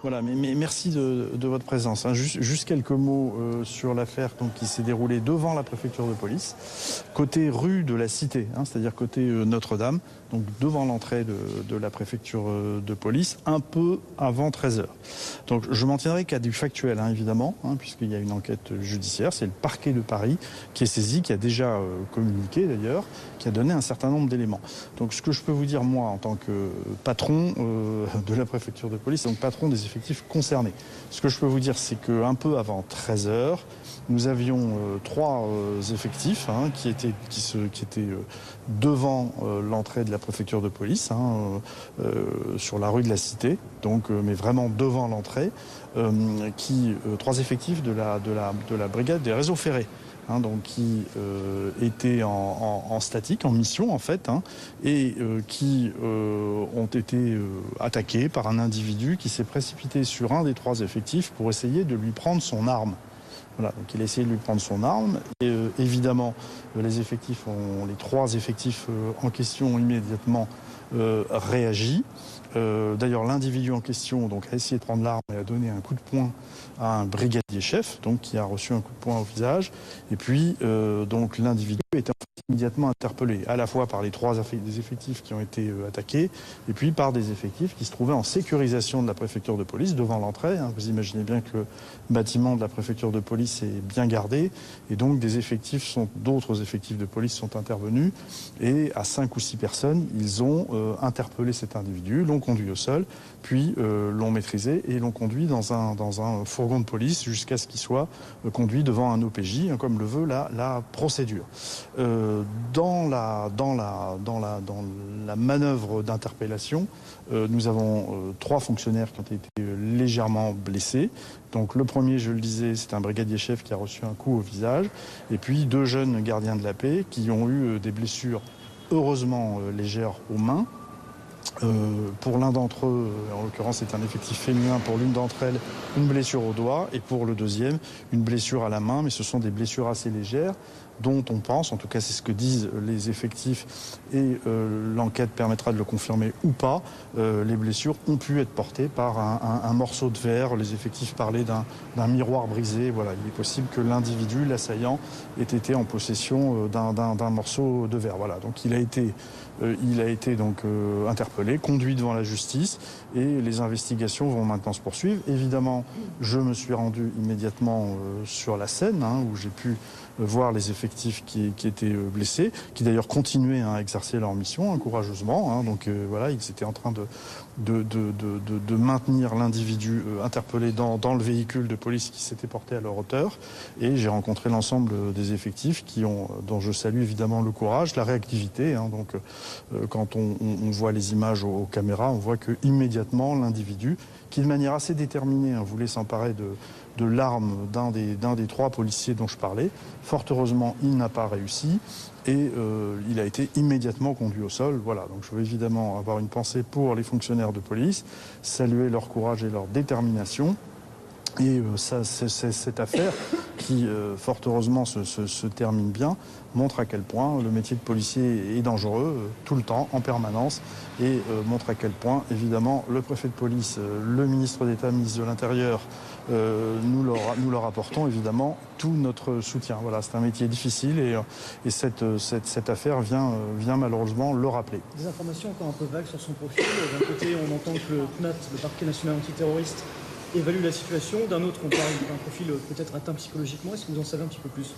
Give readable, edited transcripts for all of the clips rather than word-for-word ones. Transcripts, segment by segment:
Voilà, mais merci de votre présence. Hein. Juste quelques mots sur l'affaire qui s'est déroulée devant la préfecture de police, côté rue de la Cité, hein, c'est-à-dire côté Notre-Dame, donc devant l'entrée de la préfecture de police, un peu avant 13h. Donc je m'en tiendrai qu'à du factuel, hein, évidemment, hein, puisqu'il y a une enquête judiciaire. C'est le parquet de Paris qui est saisi, qui a déjà communiqué d'ailleurs, qui a donné un certain nombre d'éléments. Donc ce que je peux vous dire, moi, en tant que patron de la préfecture de police, donc patron des effectifs concernés. Ce que je peux vous dire, c'est qu'un peu avant 13h, nous avions trois effectifs hein, qui étaient devant l'entrée de la préfecture de police, hein, sur la rue de la Cité, donc, mais vraiment devant l'entrée, trois effectifs de la brigade des réseaux ferrés. Hein, donc qui étaient en statique, en mission en fait, hein, et qui ont été attaqués par un individu qui s'est précipité sur un des trois effectifs pour essayer de lui prendre son arme. Voilà, donc il a essayé de lui prendre son arme et évidemment les trois effectifs en question ont immédiatement réagi. D'ailleurs, l'individu en question donc, a essayé de prendre l'arme et a donné un coup de poing à un brigadier chef, donc qui a reçu un coup de poing au visage. Et puis, donc l'individu a été immédiatement interpellé, à la fois par les des effectifs qui ont été attaqués, et puis par des effectifs qui se trouvaient en sécurisation de la préfecture de police devant l'entrée. Hein. Vous imaginez bien que le bâtiment de la préfecture de police est bien gardé, et donc d'autres effectifs de police sont intervenus, et à 5 ou 6 personnes, ils ont interpellé cet individu, l'ont conduit au sol, puis l'ont maîtrisé et l'ont conduit dans un fourgon de police jusqu'à ce qu'il soit conduit devant un OPJ, hein, comme le veut la procédure. Dans la manœuvre d'interpellation, nous avons 3 fonctionnaires qui ont été légèrement blessés. Donc le premier, je le disais, c'est un brigadier chef qui a reçu un coup au visage, et puis 2 jeunes gardiens de la paix qui ont eu des blessures heureusement légères aux mains. Pour l'un d'entre eux, en l'occurrence c'est un effectif féminin, pour l'une d'entre elles, une blessure au doigt, et pour le deuxième, une blessure à la main, mais ce sont des blessures assez légères, dont on pense, en tout cas c'est ce que disent les effectifs, et l'enquête permettra de le confirmer ou pas, les blessures ont pu être portées par un morceau de verre. Les effectifs parlaient d'un miroir brisé. Voilà, il est possible que l'individu, l'assaillant, ait été en possession d'un morceau de verre. Voilà, donc il a été donc interpellé, conduit devant la justice, et les investigations vont maintenant se poursuivre. Évidemment, je me suis rendu immédiatement sur la scène, hein, où j'ai pu voir les effectifs qui étaient blessés, qui d'ailleurs continuaient à exercer leur mission hein, courageusement. Hein, donc voilà, ils étaient en train de maintenir l'individu interpellé dans le véhicule de police qui s'était porté à leur hauteur. Et j'ai rencontré l'ensemble des effectifs dont je salue évidemment le courage, la réactivité. Hein, donc quand on voit les images aux caméras, on voit que immédiatement l'individu, qui de manière assez déterminée voulait s'emparer de l'arme d'un des 3 policiers dont je parlais. Fort heureusement, il n'a pas réussi et il a été immédiatement conduit au sol. Voilà, donc je veux évidemment avoir une pensée pour les fonctionnaires de police, saluer leur courage et leur détermination. Et cette affaire, qui fort heureusement se termine bien, montre à quel point le métier de policier est dangereux tout le temps, en permanence, et montre à quel point, évidemment, le préfet de police, le ministre d'État, ministre de l'Intérieur, nous leur apportons évidemment tout notre soutien. Voilà, c'est un métier difficile et cette affaire vient malheureusement le rappeler. Des informations encore un peu vagues sur son profil. D'un côté, on entend que le PNAT, le parquet national antiterroriste, évalue la situation. D'un autre, on parle d'un profil peut-être atteint psychologiquement. Est-ce que vous en savez un petit peu plus ?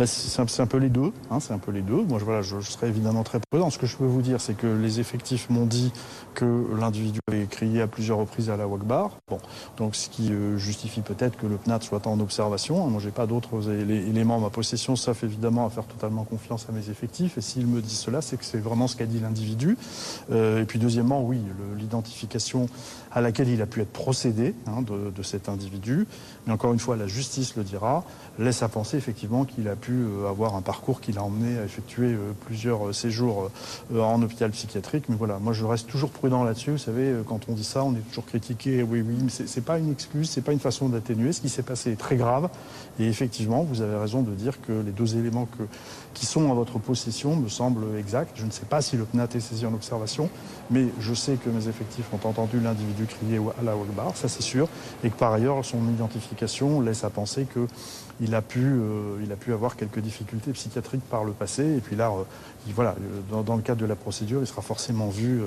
C'est un peu les deux. Hein, c'est un peu les deux. Moi, je serais évidemment très prudent. Ce que je peux vous dire, c'est que les effectifs m'ont dit que l'individu avait crié à plusieurs reprises à la Akbar. Bon, donc ce qui justifie peut-être que le PNAT soit en observation. Moi, j'ai pas d'autres éléments en ma possession, sauf évidemment à faire totalement confiance à mes effectifs. Et s'ils me disent cela, c'est que c'est vraiment ce qu'a dit l'individu. Et puis deuxièmement, oui, l'identification à laquelle il a pu être procédé de cet individu. Mais encore une fois, la justice le dira, laisse à penser effectivement qu'il a pu avoir un parcours qui l'a emmené à effectuer plusieurs séjours en hôpital psychiatrique. Mais voilà, moi je reste toujours prudent là-dessus. Vous savez, quand on dit ça, on est toujours critiqué. Oui, mais c'est pas une excuse, c'est pas une façon d'atténuer. Ce qui s'est passé est très grave. Et effectivement, vous avez raison de dire que les 2 éléments qui sont en votre possession me semblent exacts. Je ne sais pas si le PNAT est saisi en observation, mais je sais que mes effectifs ont entendu l'individu dû crier Allahu Akbar, ça c'est sûr, et que par ailleurs son identification laisse à penser qu'il a pu avoir quelques difficultés psychiatriques par le passé, et puis là, voilà, dans le cadre de la procédure, il sera forcément vu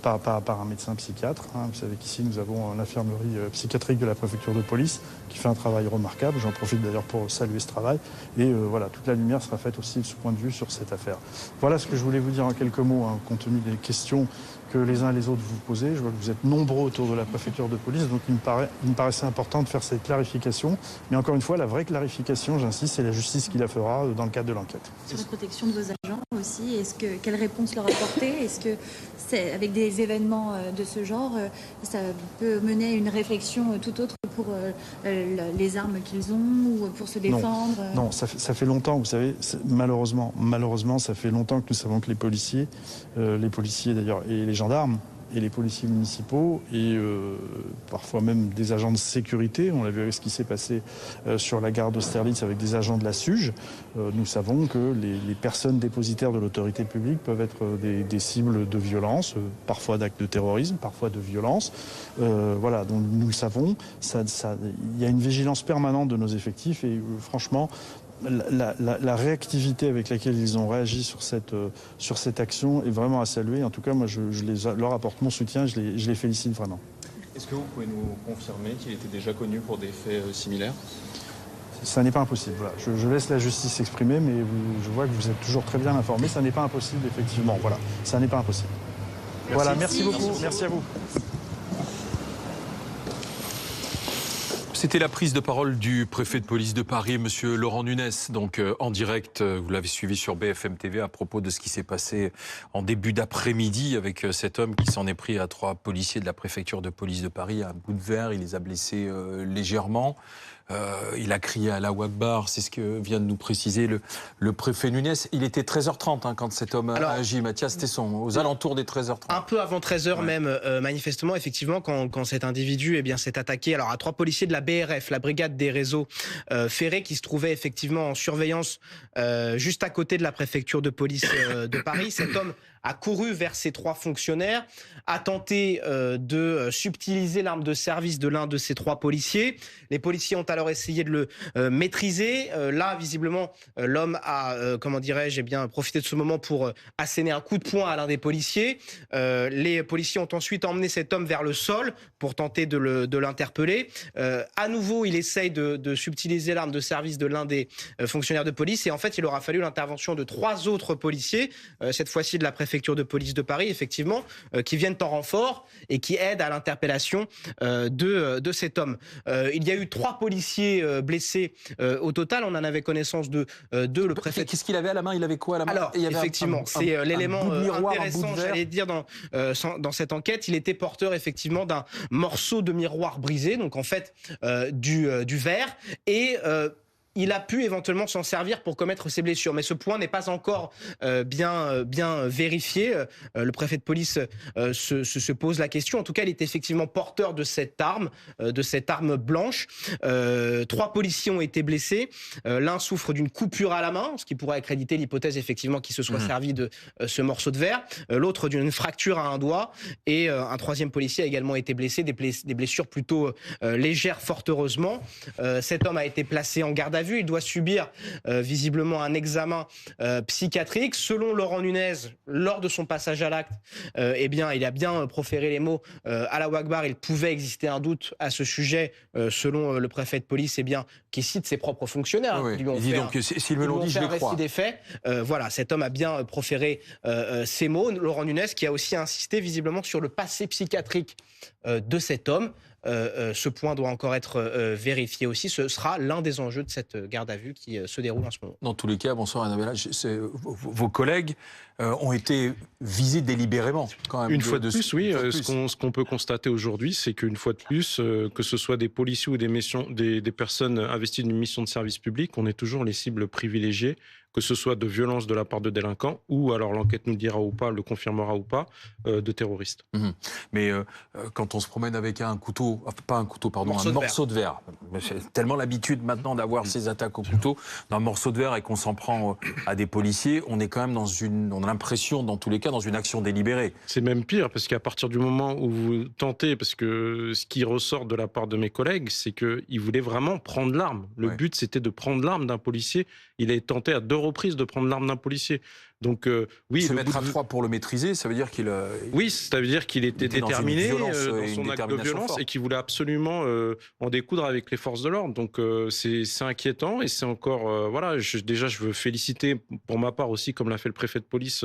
par un médecin psychiatre. Vous savez qu'ici, nous avons l'infirmerie psychiatrique de la préfecture de police qui fait un travail remarquable. J'en profite d'ailleurs pour saluer ce travail. Et voilà, toute la lumière sera faite aussi de ce point de vue sur cette affaire. Voilà ce que je voulais vous dire en quelques mots, compte tenu des questions que les uns et les autres vous posez. Je vois que vous êtes nombreux autour de la préfecture de police, donc il me paraissait important de faire cette clarification. Mais encore une fois, la vraie clarification, j'insiste, c'est la justice qui la fera dans le cadre de l'enquête. Sur la protection de vos agents aussi, quelle réponse leur apporter? Est-ce que avec des événements de ce genre, ça peut mener à une réflexion tout autre pour les armes qu'ils ont ou pour se défendre? Non, ça fait longtemps, vous savez, malheureusement, ça fait longtemps que nous savons que les policiers d'ailleurs, et les gendarmes, et les policiers municipaux, et parfois même des agents de sécurité. On l'a vu avec ce qui s'est passé sur la gare d'Austerlitz avec des agents de la SUGE. Nous savons que les personnes dépositaires de l'autorité publique peuvent être des cibles de violence, parfois d'actes de terrorisme, parfois de violence. Voilà, donc nous le savons. Il y a une vigilance permanente de nos effectifs et franchement, la réactivité avec laquelle ils ont réagi sur cette action est vraiment à saluer. En tout cas, moi, je leur apporte mon soutien, je les félicite vraiment. Est-ce que vous pouvez nous confirmer qu'il était déjà connu pour des faits similaires? Ça n'est pas impossible. Voilà. Je laisse la justice s'exprimer, mais je vois que vous êtes toujours très bien informés. Ça n'est pas impossible, effectivement. Voilà, ça n'est pas impossible. Merci. Voilà, merci beaucoup. Merci à vous. C'était la prise de parole du préfet de police de Paris, monsieur Laurent Nunez, donc en direct, vous l'avez suivi sur BFM TV à propos de ce qui s'est passé en début d'après-midi avec cet homme qui s'en est pris à 3 policiers de la préfecture de police de Paris à un bout de verre. Il les a blessés légèrement. Il a crié Allahu Akbar, c'est ce que vient de nous préciser le préfet Nunez. Il était 13h30 quand cet homme a agi. Mathias Tesson, aux alentours des 13h30. Un peu avant 13h même, manifestement, effectivement, quand cet individu s'est attaqué à 3 policiers de la BRF, la brigade des réseaux ferrés, qui se trouvaient effectivement en surveillance juste à côté de la préfecture de police de Paris. Cet homme a couru vers ces 3 fonctionnaires, a tenté de subtiliser l'arme de service de l'un de ces 3 policiers. Les policiers ont alors essayé de le maîtriser. Là, visiblement, l'homme a, profité de ce moment pour asséner un coup de poing à l'un des policiers. Les policiers ont ensuite emmené cet homme vers le sol pour tenter de l'interpeller. À nouveau, il essaye de subtiliser l'arme de service de l'un des fonctionnaires de police. Et en fait, il aura fallu l'intervention de 3 autres policiers, cette fois-ci de la préfecture de police de Paris, effectivement, qui viennent en renfort et qui aident à l'interpellation de cet homme. Il y a eu 3 policiers blessés au total. On en avait connaissance de 2. Le préfet. Qu'est-ce qu'il avait à la main? Il avait quoi à la main? Alors, effectivement, c'est l'élément intéressant, j'allais dire, dans cette enquête. Il était porteur, effectivement, d'un morceau de miroir brisé, donc en fait du verre, et il a pu éventuellement s'en servir pour commettre ses blessures. Mais ce point n'est pas encore bien vérifié. Le préfet de police se pose la question. En tout cas, il est effectivement porteur de cette arme blanche. 3 policiers ont été blessés. L'un souffre d'une coupure à la main, ce qui pourrait accréditer l'hypothèse effectivement qu'il se soit servi de ce morceau de verre. L'autre d'une fracture à un doigt. Et un 3e policier a également été blessé, des blessures plutôt légères, fort heureusement. Cet homme a été placé en garde à vue. Il doit subir visiblement un examen psychiatrique. Selon Laurent Nunez, lors de son passage à l'acte, il a bien proféré les mots Allahu Akbar. Il pouvait exister un doute à ce sujet, selon le préfet de police, qui cite ses propres fonctionnaires. Oui. Il dit donc, s'ils me l'ont dit, je les crois. Des faits. Voilà, cet homme a bien proféré ces mots. Laurent Nunez qui a aussi insisté visiblement sur le passé psychiatrique de cet homme. Ce point doit encore être vérifié aussi. Ce sera l'un des enjeux de cette garde à vue qui se déroule en ce moment. Dans tous les cas, bonsoir Annabella, vos collègues ont été visés délibérément quand même. Une fois de plus, oui. Ce qu'on peut constater aujourd'hui, c'est qu'une fois de plus, que ce soit des policiers ou des personnes investies d'une mission de service public, on est toujours les cibles privilégiées, que ce soit de violence de la part de délinquants ou, alors l'enquête nous le dira ou pas, le confirmera ou pas, de terroristes. Mais quand on se promène avec un couteau, un morceau de verre. J'ai tellement l'habitude maintenant d'avoir ces attaques au couteau, d'un morceau de verre, et qu'on s'en prend à des policiers, on est quand même on a l'impression, dans tous les cas, dans une action délibérée. C'est même pire, parce qu'à partir du moment où vous tentez, parce que ce qui ressort de la part de mes collègues, c'est qu'ils voulaient vraiment prendre l'arme. Le but, c'était de prendre l'arme d'un policier. Il a tenté à 2 reprises de prendre l'arme d'un policier. Donc oui, se mettre à 3 pour le maîtriser, ça veut dire qu'il... Oui, ça veut dire qu'il était déterminé dans son acte de violence forte. Et qu'il voulait absolument en découdre avec les forces de l'ordre. Donc c'est inquiétant et c'est encore... voilà, déjà je veux féliciter pour ma part aussi, comme l'a fait le préfet de police,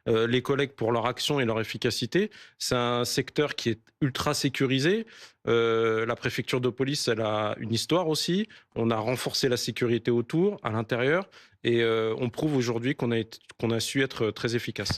les collègues pour leur action et leur efficacité. C'est un secteur qui est ultra sécurisé. La préfecture de police, elle a une histoire aussi. On a renforcé la sécurité autour, à l'intérieur. Et on prouve aujourd'hui qu'on a su être très efficace.